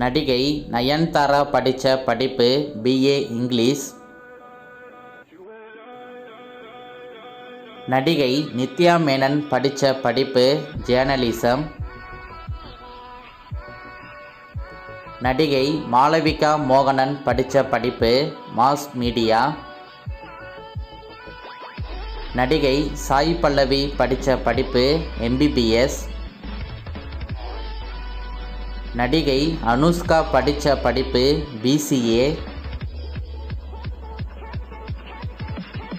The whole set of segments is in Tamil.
நடிகை நயன்தாரா படித்த படிப்பு பிஏ இங்கிலீஷ். நடிகை நித்யா மேனன் படித்த படிப்பு ஜேர்னலிசம். நடிகை மாளவிகா மோகனன் படித்த படிப்பு மாஸ் மீடியா. நடிகை சாய் பல்லவி படித்த படிப்பு MBBS. நடிகை அனுஷ்கா படித்த படிப்பு BCA.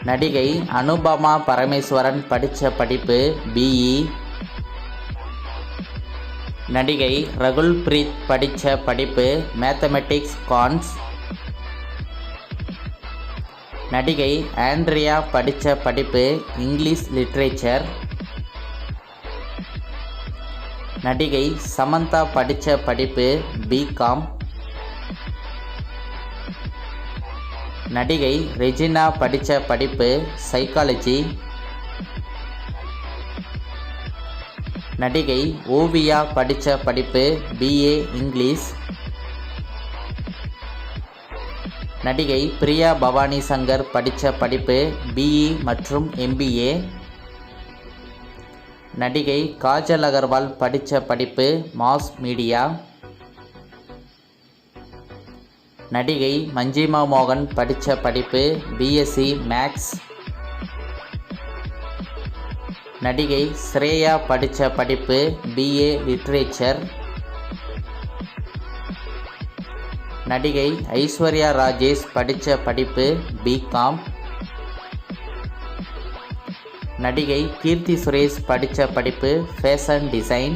நடிகை அனுபமா பரமேஸ்வரன் படித்த படிப்பு BE. நடிகை ரகுல் பிரீத் படித்த படிப்பு மேத்தமெட்டிக்ஸ் கான்ஸ். நடிகை ஆண்ட்ரியா படித்த படிப்பு இங்கிலீஷ் லிட்ரேச்சர். நடிகை சமந்தா படித்த படிப்பு BCom. நடிகை ரெஜினா படித்த படிப்பு சைக்காலஜி. நடிகை ஓவியா படித்த படிப்பு BA இங்கிலீஷ். நடிகை பிரியா பவானி சங்கர் படித்த படிப்பு BE மற்றும் MBA. நடிகை காஜல் அகர்வால் படித்த படிப்பு மாஸ் மீடியா. நடிகை மஞ்சிமா மோகன் படித்த படிப்பு BSc மேக்ஸ். நடிகை ஸ்ரேயா படித்த படிப்பு BA லிட்ரேச்சர். நடிகை ஐஸ்வர்யா ராஜேஷ் படித்த படிப்பு BCom. நடிகை கீர்த்தி சுரேஷ் படித்த படிப்பு ஃபேஷன் டிசைன்.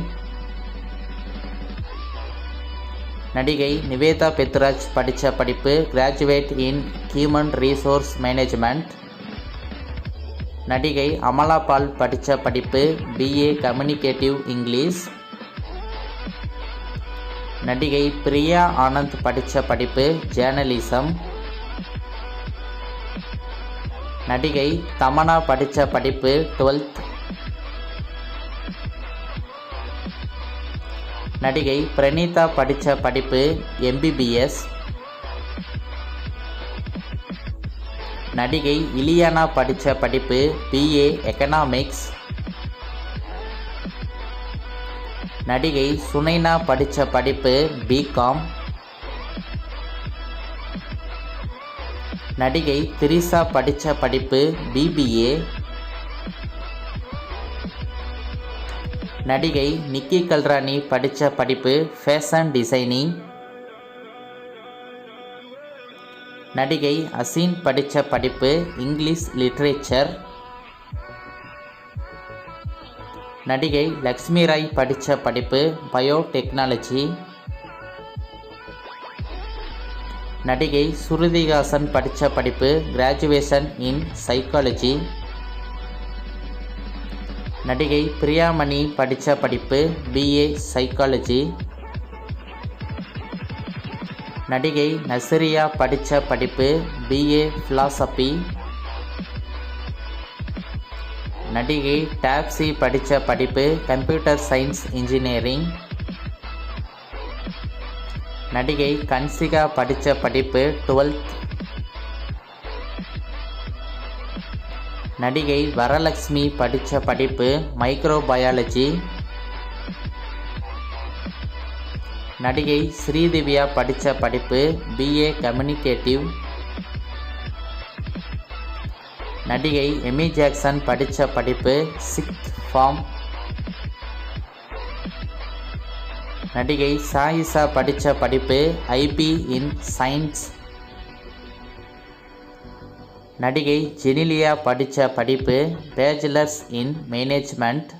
நடிகை நிவேதா பெத்ராஜ் படித்த படிப்பு graduate in human resource management. நடிகை அமலா பால் படித்த படிப்பு BA கம்யூனிகேட்டிவ் இங்கிலீஷ். நடிகை பிரியா ஆனந்த் படித்த படிப்பு ஜேர்னலிசம். நடிகை தமனா படித்த படிப்பு 12th. நடிகை பிரணீதா படித்த படிப்பு MBBS. நடிகை இலியானா படித்த படிப்பு BA எக்கனாமிக்ஸ். நடிகை சுனைனா படித்த படிப்பு BCom. நடிகை திரிசா படித்த படிப்பு BBA. நடிகை நிக்கி கல்ரானி படித்த படிப்பு ஃபேஷன் டிசைனிங். நடிகை அசீன் படித்த படிப்பு இங்கிலீஷ் லிட்ரேச்சர். நடிகை லக்ஷ்மி ராய் படித்த படிப்பு பயோடெக்னாலஜி. நடிகை சுருதிஹாசன் படித்த படிப்பு கிராஜுவேஷன் இன் சைக்காலஜி. நடிகை பிரியாமணி படித்த படிப்பு BA சைக்காலஜி. நடிகை நஸ்ரியா படித்த படிப்பு BA ஃபிலாசபி. நடிகை டாப்ஸி படித்த படிப்பு கம்ப்யூட்டர் சயின்ஸ் இன்ஜினியரிங். நடிகை கன்சிகா படித்த படிப்பு 12th. நடிகை வரலட்சுமி படித்த படிப்பு மைக்ரோபயாலஜி. நடிகை ஸ்ரீதிவ்யா படித்த படிப்பு BA கம்யூனிகேட்டிவ். நடிகை எமி ஜாக்சன் படித்த படிப்பு 6th ஃபார்ம். நடிகை சாயிஷா படித்த படிப்பு IB இன் சயின்ஸ். நடிகை ஜெனிலியா படித்த படிப்பு பேச்சுலர்ஸ் இன் மேனேஜ்மெண்ட்.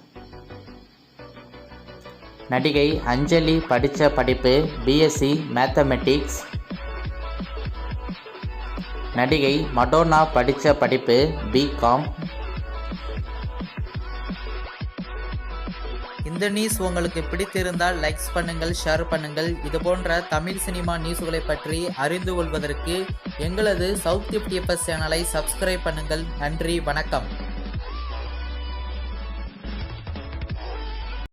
நடிகை அஞ்சலி படித்த படிப்பு BSc மேத்தமெட்டிக்ஸ். நடிகை மடோனா படித்த படிப்பு BCom. இந்த நியூஸ் உங்களுக்கு பிடித்திருந்தால் லைக்ஸ் பண்ணுங்கள், ஷேர் பண்ணுங்கள். இது போன்ற தமிழ் சினிமா நியூஸ்களை பற்றி அறிந்து கொள்வதற்கு எங்களது சவுத் FTFS சேனலை சப்ஸ்கிரைப் பண்ணுங்கள். நன்றி, வணக்கம்.